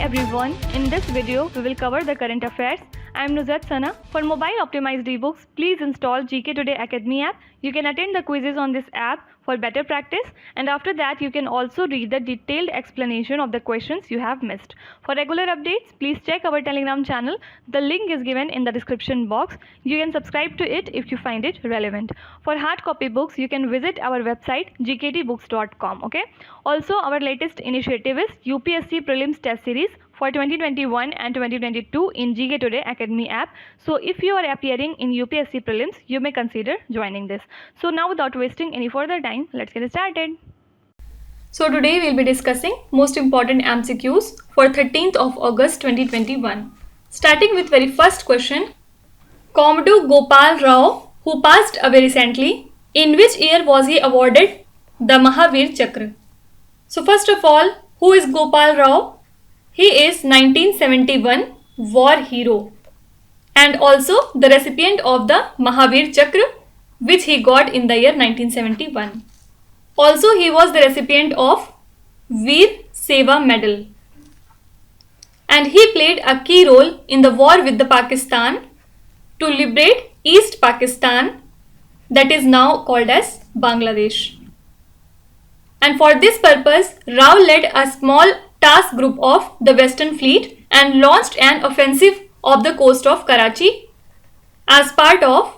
everyone. In this video, we will cover the current affairs. I am Nuzhat Sana. For mobile optimized ebooks, please install GK Today Academy app. You can attend the quizzes on this app for better practice, and after that you can also read the detailed explanation of the questions you have missed. For regular updates, please check our Telegram channel. The link is given in the description box. You can subscribe to it if you find it relevant. For hard copy books, you can visit our website gktbooks.com. Okay. Also, our latest initiative is UPSC Prelims Test Series for 2021 and 2022 in GK Today Academy app. So if you are appearing in UPSC Prelims, you may consider joining this. So now, without wasting any further time, let's get started. So today we'll be discussing most important MCQs for 13th of August 2021. Starting with very first question. Commodore Gopal Rao, who passed away recently, in which year was he awarded the Mahavir Chakra? So first of all, who is Gopal Rao? He is 1971 war hero and also the recipient of the Mahavir Chakra, which he got in the year 1971. Also, he was the recipient of Veer Seva Medal. And he played a key role in the war with the Pakistan to liberate East Pakistan, that is now called as Bangladesh. And for this purpose, Rao led a small task group of the Western Fleet and launched an offensive off the coast of Karachi as part of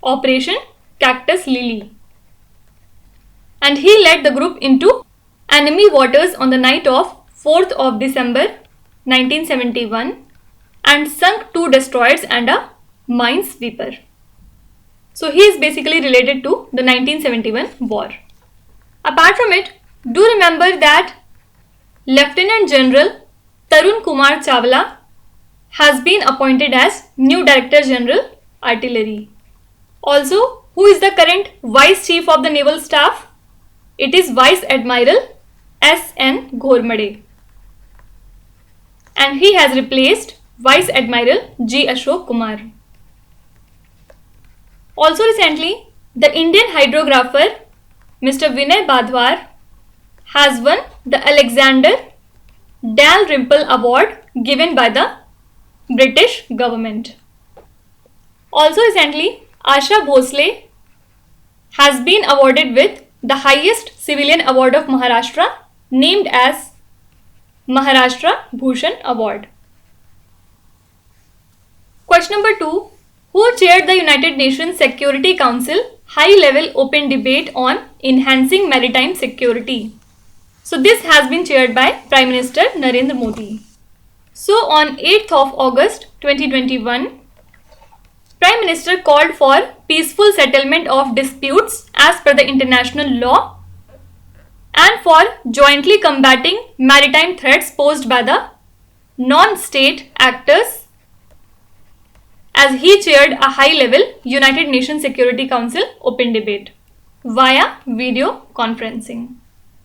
Operation Cactus Lily. And he led the group into enemy waters on the night of 4th of December 1971 and sunk 2 destroyers and a minesweeper. So he is basically related to the 1971 war. Apart from it, do remember that Lieutenant General Tarun Kumar Chawla has been appointed as new Director General Artillery. Also, who is the current Vice Chief of the Naval Staff? It is Vice Admiral S.N. Ghormade. And he has replaced Vice Admiral G. Ashok Kumar. Also recently, the Indian hydrographer Mr. Vinay Badwar has won the Alexander Dalrymple Award given by the British government. Also recently, Asha Bhosle has been awarded with the highest civilian award of Maharashtra, named as Maharashtra Bhushan Award. Question number 2. Who chaired the United Nations Security Council high-level open debate on enhancing maritime security? So this has been chaired by Prime Minister Narendra Modi. So on 8th of August 2021, Prime Minister called for peaceful settlement of disputes as per the international law and for jointly combating maritime threats posed by the non-state actors, as he chaired a high-level United Nations Security Council open debate via video conferencing.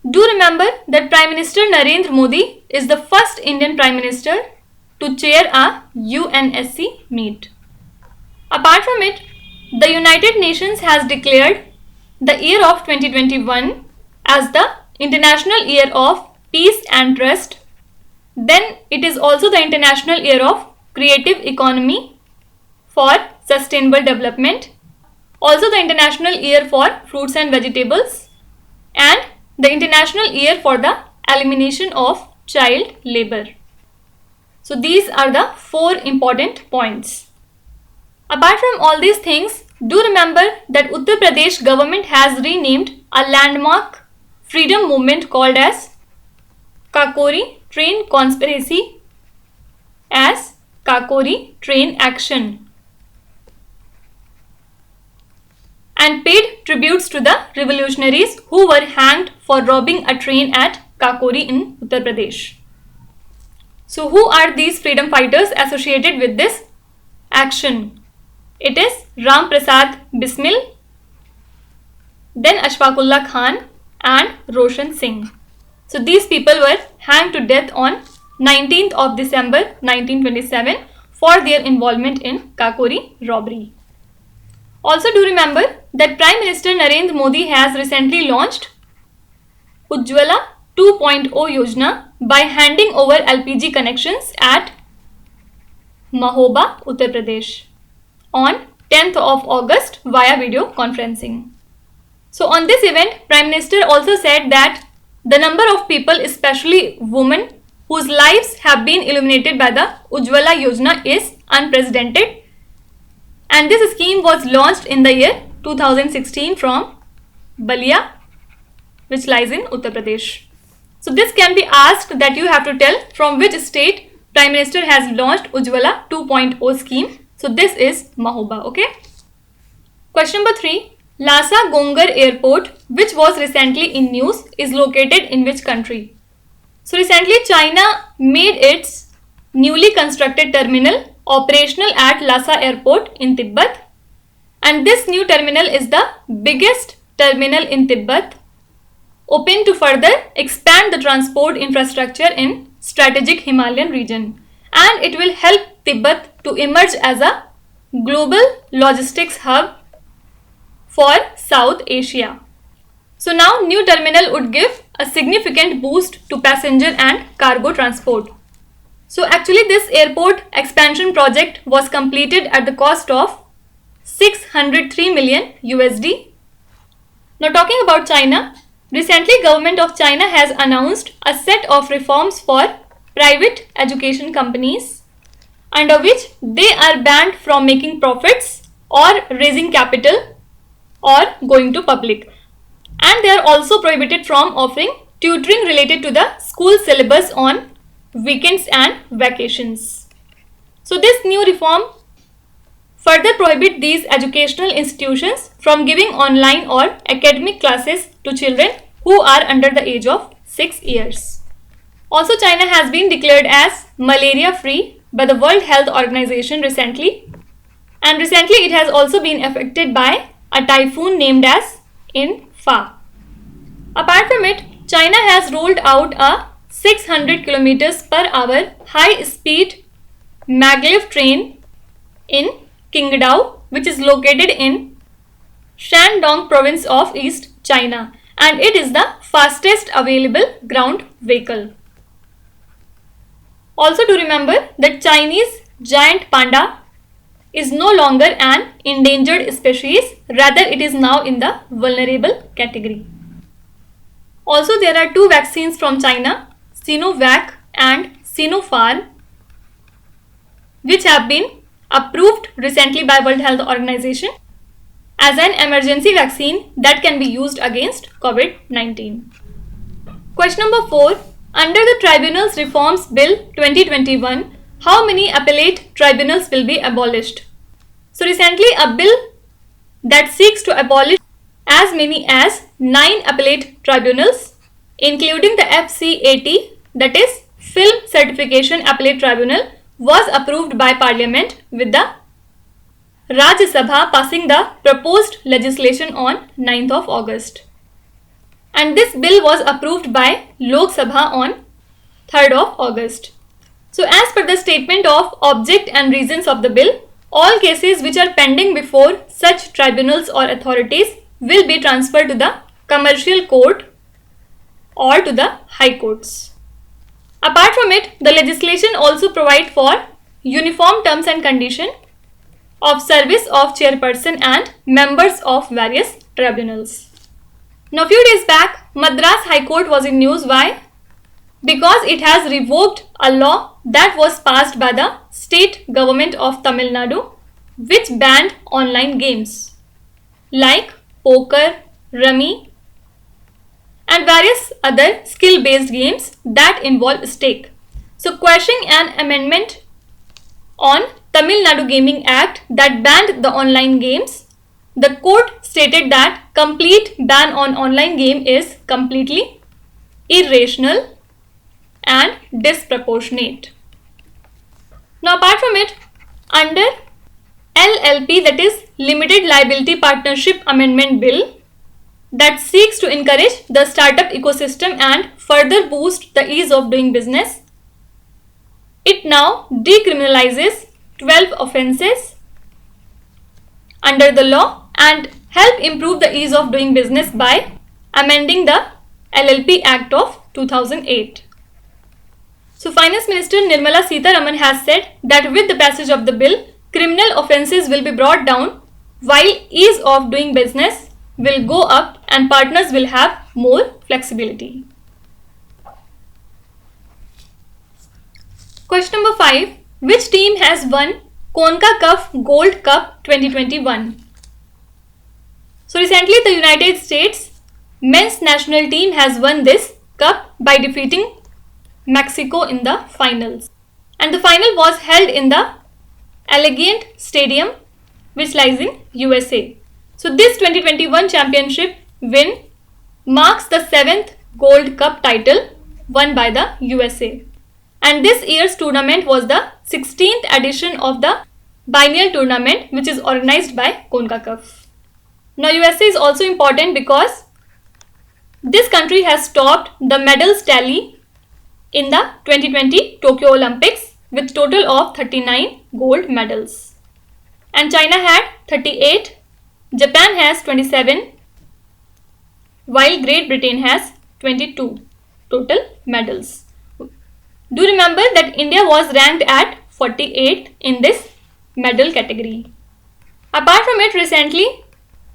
Do remember that Prime Minister Narendra Modi is the first Indian Prime Minister to chair a UNSC meet. Apart from it, the United Nations has declared the year of 2021 as the International Year of Peace and Trust. Then it is also the International Year of Creative Economy for Sustainable Development, also the International Year for Fruits and Vegetables, and the International Year for the Elimination of Child Labor. So these are the 4 important points. Apart from all these things, do remember that Uttar Pradesh government has renamed a landmark freedom movement called as Kakori Train Conspiracy as Kakori Train Action, and paid tributes to the revolutionaries who were hanged for robbing a train at Kakori in Uttar Pradesh. So who are these freedom fighters associated with this action? It is Ram Prasad Bismil, then Ashfaqullah Khan and Roshan Singh. So these people were hanged to death on 19th of December 1927 for their involvement in Kakori robbery. Also do remember that Prime Minister Narendra Modi has recently launched Ujjwala 2.0 Yojana, by handing over LPG connections at Mahoba, Uttar Pradesh on 10th of August via video conferencing. So on this event, Prime Minister also said that the number of people, especially women, whose lives have been illuminated by the Ujjwala Yojana is unprecedented, and this scheme was launched in the year 2016 from Balia, which lies in Uttar Pradesh. So this can be asked that you have to tell from which state Prime Minister has launched Ujjwala 2.0 scheme. So this is Mahoba, okay. Question number 3. Lhasa Gongar Airport, which was recently in news, is located in which country? So recently China made its newly constructed terminal operational at Lhasa Airport in Tibet, and this new terminal is the biggest terminal in Tibet, open to further expand the transport infrastructure in strategic Himalayan region, and it will help Tibet to emerge as a global logistics hub for South Asia. So now new terminal would give a significant boost to passenger and cargo transport. So actually this airport expansion project was completed at the cost of 603 million USD. Now talking about China, recently government of China has announced a set of reforms for private education companies, under which they are banned from making profits or raising capital or going to public, and they are also prohibited from offering tutoring related to the school syllabus on weekends and vacations. So this new reform further prohibit these educational institutions from giving online or academic classes to children who are under the age of 6 years. Also, China has been declared as malaria free by the World Health Organization recently, and recently it has also been affected by a typhoon named as In-Fa. Apart from it, China has rolled out a 600 km per hour high speed maglev train in Qingdao, which is located in Shandong province of East China, and it is the fastest available ground vehicle. Also to remember that Chinese giant panda is no longer an endangered species, rather it is now in the vulnerable category. Also there are two vaccines from China, Sinovac and Sinopharm, which have been approved recently by World Health Organization as an emergency vaccine that can be used against COVID-19. Question number 4. Under the Tribunals Reforms Bill 2021, how many appellate tribunals will be abolished? So recently a bill that seeks to abolish as many as 9 appellate tribunals, including the FCAT, that is Film Certification Appellate Tribunal, was approved by Parliament, with the Rajya Sabha passing the proposed legislation on 9th of August. And this bill was approved by Lok Sabha on 3rd of August. So as per the statement of object and reasons of the bill, all cases which are pending before such tribunals or authorities will be transferred to the commercial court or to the high courts. Apart from it, the legislation also provides for uniform terms and conditions of service of chairperson and members of various tribunals. Now, few days back, Madras High Court was in news. Why? Because it has revoked a law that was passed by the state government of Tamil Nadu, which banned online games like poker, rummy, and various other skill-based games that involve stake. So, questioning an amendment on Tamil Nadu Gaming Act that banned the online games, the court stated that complete ban on online game is completely irrational and disproportionate. Now apart from it, under LLP, that is Limited Liability Partnership Amendment Bill, that seeks to encourage the startup ecosystem and further boost the ease of doing business, it now decriminalizes 12 offences under the law and help improve the ease of doing business by amending the LLP Act of 2008. So Finance Minister Nirmala Sitharaman has said that with the passage of the bill, criminal offences will be brought down while ease of doing business will go up and partners will have more flexibility. Question number 5. Which team has won CONCACAF Gold Cup 2021? So recently the United States men's national team has won this cup by defeating Mexico in the finals. And the final was held in the Allegiant Stadium, which lies in USA. So this 2021 championship win marks the 7th Gold Cup title won by the USA. And this year's tournament was the 16th edition of the biennial tournament, which is organized by CONCACAF. Now USA is also important because this country has topped the medals tally in the 2020 Tokyo Olympics with total of 39 gold medals. And China had 38, Japan has 27, while Great Britain has 22 total medals. Do remember that India was ranked at 48 in this medal category. Apart from it, recently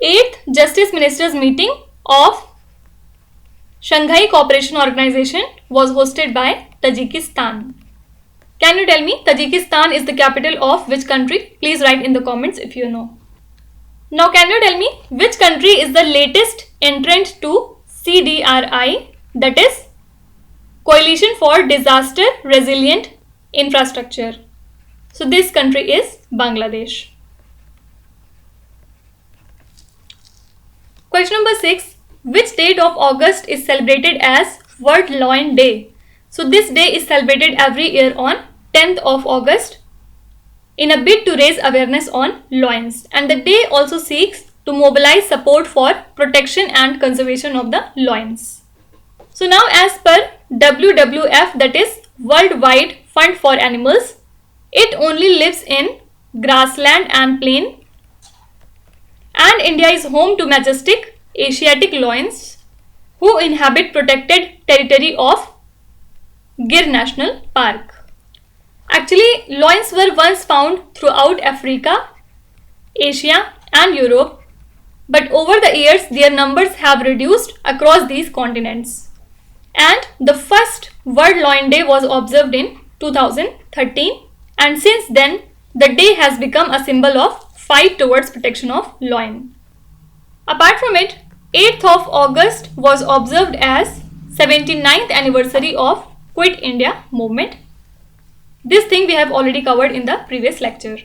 8th Justice Ministers meeting of Shanghai Cooperation Organization was hosted by Tajikistan. Can you tell me Tajikistan is the capital of which country? Please write in the comments if you know. Now can you tell me which country is the latest entrant to CDRI, that is Coalition for Disaster Resilient Infrastructure? So this country is Bangladesh. Question number 6. Which date of August is celebrated as World Loin Day? So this day is celebrated every year on 10th of August in a bid to raise awareness on loins, and the day also seeks to mobilize support for protection and conservation of the loins. So now as per WWF, that is Worldwide Fund for Animals, it only lives in grassland and plain, and India is home to majestic Asiatic loins who inhabit protected territory of Gir National Park. Actually, loins were once found throughout Africa, Asia and Europe, but over the years their numbers have reduced across these continents. And the first World Loin Day was observed in 2013, and since then the day has become a symbol of fight towards protection of loin. Apart from it, 8th of August was observed as 79th anniversary of Quit India movement. This thing we have already covered in the previous lecture.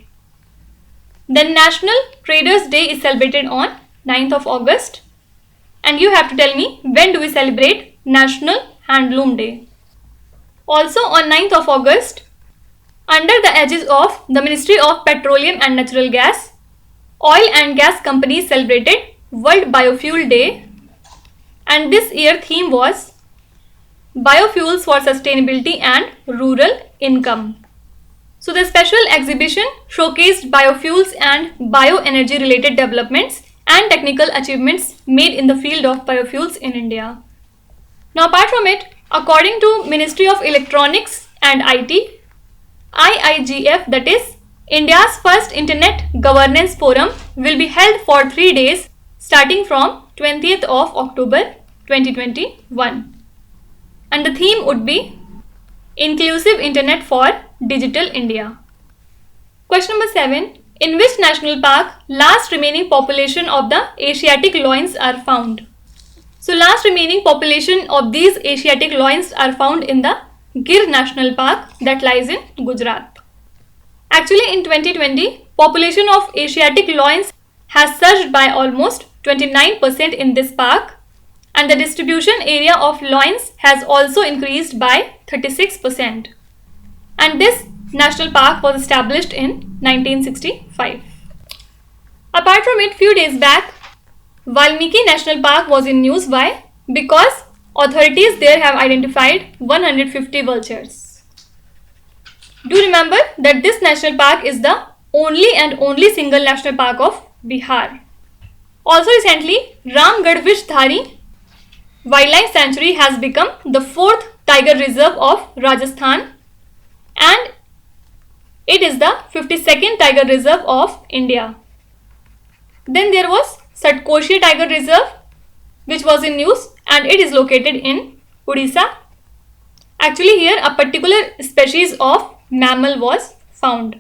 Then National Traders Day is celebrated on 9th of August. And you have to tell me, when do we celebrate National Handloom Day? Also on 9th of August, under the aegis of the Ministry of Petroleum and Natural Gas, oil and gas companies celebrated World Biofuel Day, and this year theme was Biofuels for Sustainability and Rural Income. So the special exhibition showcased biofuels and bioenergy related developments and technical achievements made in the field of biofuels in India. Now apart from it, according to Ministry of Electronics and IT, IIGF, that is India's first Internet Governance Forum, will be held for 3 days starting from 20th of October 2021. And the theme would be Inclusive Internet for Digital India. Question number 7. In which national park last remaining population of the Asiatic loins are found? So last remaining population of these Asiatic loins are found in the Gir National Park that lies in Gujarat. Actually in 2020, population of Asiatic loins has surged by almost 29% in this park, and the distribution area of loins has also increased by 36%. And this national park was established in 1965. Apart from it, few days back, Valmiki National Park was in news. Why? Because authorities there have identified 150 vultures. Do remember that this national park is the only single national park of Bihar. Also recently, Ramgarh Vishdhari Wildlife Sanctuary has become the 4th Tiger Reserve of Rajasthan, and it is the 52nd Tiger Reserve of India. Then there was Satkoshi Tiger Reserve, which was in news, and it is located in Odisha. Actually, here a particular species of mammal was found.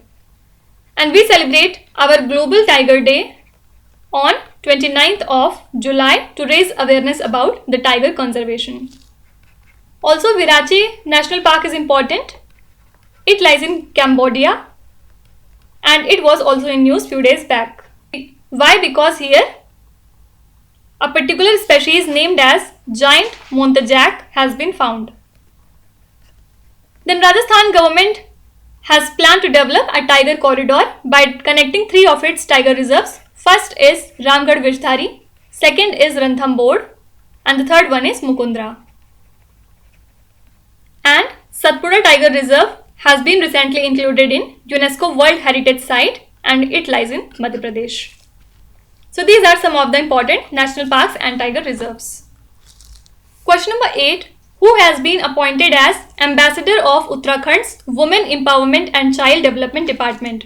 And we celebrate our Global Tiger Day on 29th of July to raise awareness about the tiger conservation. Also, Virache National Park is important. It lies in Cambodia, and it was also in news few days back. Why? Because here a particular species named as giant montejak has been found. Then Rajasthan government has planned to develop a tiger corridor by connecting three of its tiger reserves. First is Ramgarh Vishtari, second is Ranthambore, and the third one is Mukundra. And Satpura Tiger Reserve has been recently included in UNESCO World Heritage Site, and it lies in Madhya Pradesh. So these are some of the important national parks and tiger reserves. Question number 8. Who has been appointed as Ambassador of Uttarakhand's Women Empowerment and Child Development Department?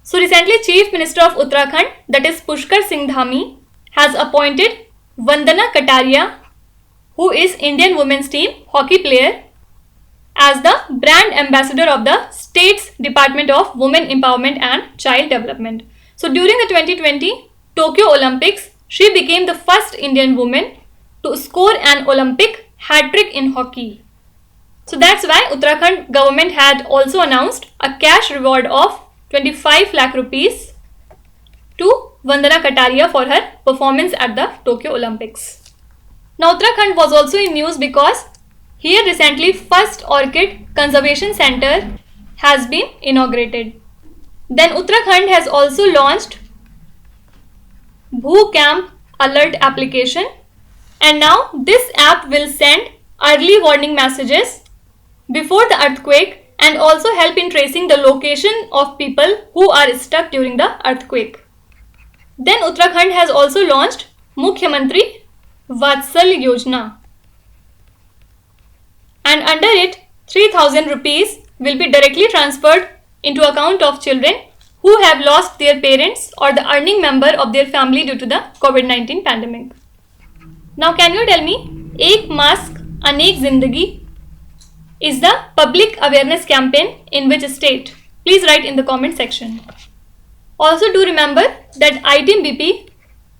So recently Chief Minister of Uttarakhand, that is Pushkar Singh Dhami, has appointed Vandana Kataria, who is Indian women's team hockey player, as the brand ambassador of the state's Department of Women Empowerment and Child Development. So during the 2020 Tokyo Olympics, she became the first Indian woman to score an Olympic hat-trick in hockey. So that's why Uttarakhand government had also announced a cash reward of 25 lakh rupees to Vandana Kataria for her performance at the Tokyo Olympics. Now Uttarakhand was also in news because here recently first orchid conservation center has been inaugurated. Then Uttarakhand has also launched Bhu Camp Alert application, and now this app will send early warning messages before the earthquake and also help in tracing the location of people who are stuck during the earthquake. Then Uttarakhand has also launched Mukhyamantri Vatsal Yojana, and under it 3000 rupees will be directly transferred into account of children who have lost their parents or the earning member of their family due to the COVID-19 pandemic. Now can you tell me, Ek Mask Anek Zindagi is the public awareness campaign in which state? Please write in the comment section. Also do remember that ITBP,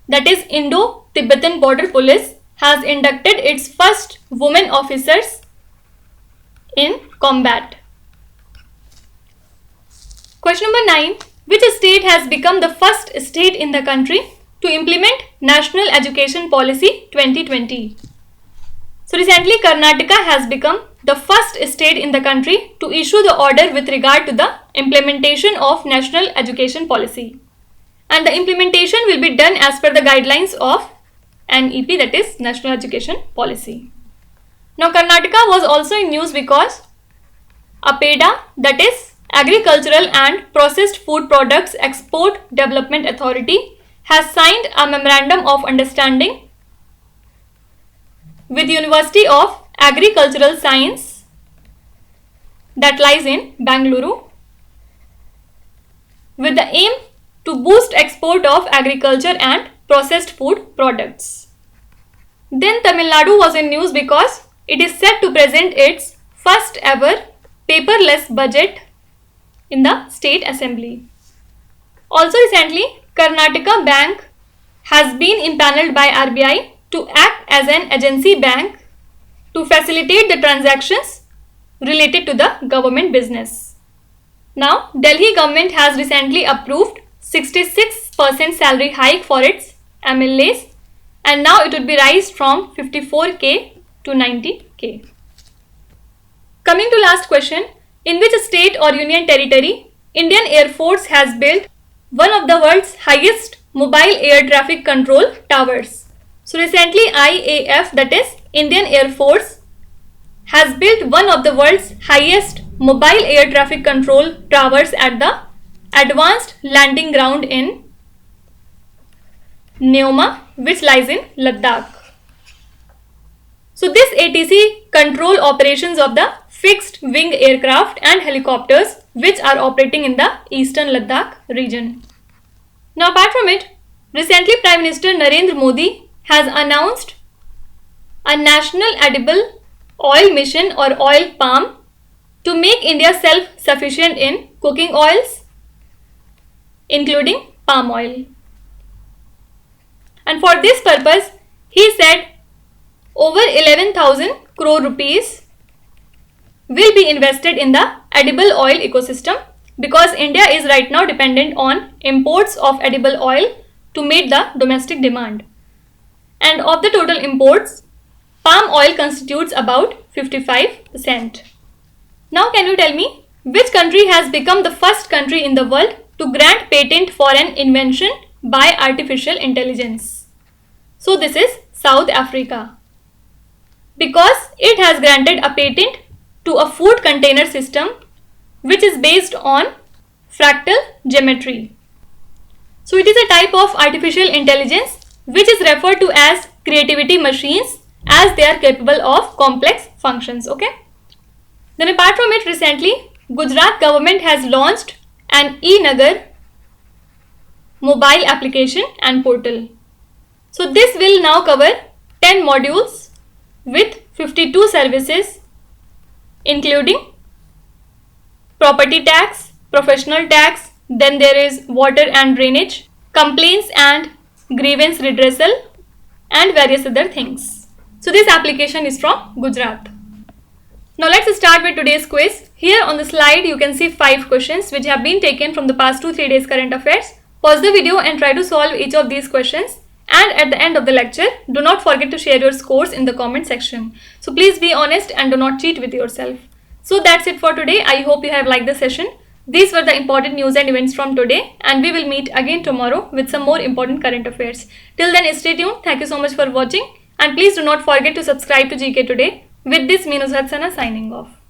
that is Indo-Tibetan Border Police, has inducted its first women officers in combat. Question number 9. Which state has become the first state in the country to implement National Education Policy 2020? So recently Karnataka has become the first state in the country to issue the order with regard to the implementation of National Education Policy. And the implementation will be done as per the guidelines of NEP, that is National Education Policy. Now Karnataka was also in news because APEDA, that is Agricultural and Processed Food Products Export Development Authority, has signed a memorandum of understanding with University of Agricultural Science that lies in Bangalore, with the aim to boost export of agriculture and processed food products. Then Tamil Nadu was in news because it is set to present its first ever paperless budget in the State Assembly. Also recently, Karnataka Bank has been impaneled by RBI to act as an agency bank to facilitate the transactions related to the government business. Now, Delhi government has recently approved 66% salary hike for its MLAs, and now it would be raised from 54k to 90k. Coming to last question, in which state or union territory Indian Air Force has built one of the world's highest mobile air traffic control towers? So recently IAF, that is Indian Air Force, has built one of the world's highest mobile air traffic control towers at the Advanced Landing Ground in Neoma, which lies in Ladakh. So this ATC control operations of the fixed wing aircraft and helicopters which are operating in the eastern Ladakh region. Now apart from it, recently Prime Minister Narendra Modi has announced a national edible oil mission or oil palm to make India self-sufficient in cooking oils, including palm oil. And for this purpose, he said over 11,000 crore rupees will be invested in the edible oil ecosystem because India is right now dependent on imports of edible oil to meet the domestic demand. And of the total imports, palm oil constitutes about 55%. Now can you tell me which country has become the first country in the world to grant patent for an invention by artificial intelligence? So this is South Africa, because it has granted a patent to a food container system which is based on fractal geometry. So it is a type of artificial intelligence which is referred to as creativity machines as they are capable of complex functions. Okay. Then apart from it, recently Gujarat government has launched an e-Nagar mobile application and portal. So this will now cover 10 modules with 52 services including property tax, professional tax, then there is water and drainage, complaints and grievance redressal and various other things. So this application is from Gujarat. Now let's start with today's quiz. Here on the slide you can see 5 questions which have been taken from the past 2-3 days current affairs. Pause the video and try to solve each of these questions. And at the end of the lecture, do not forget to share your scores in the comment section. So please be honest and do not cheat with yourself. So that's it for today. I hope you have liked the session. These were the important news and events from today, and we will meet again tomorrow with some more important current affairs. Till then, stay tuned. Thank you so much for watching, and please do not forget to subscribe to GK Today. With this, me Nusrat Sana signing off.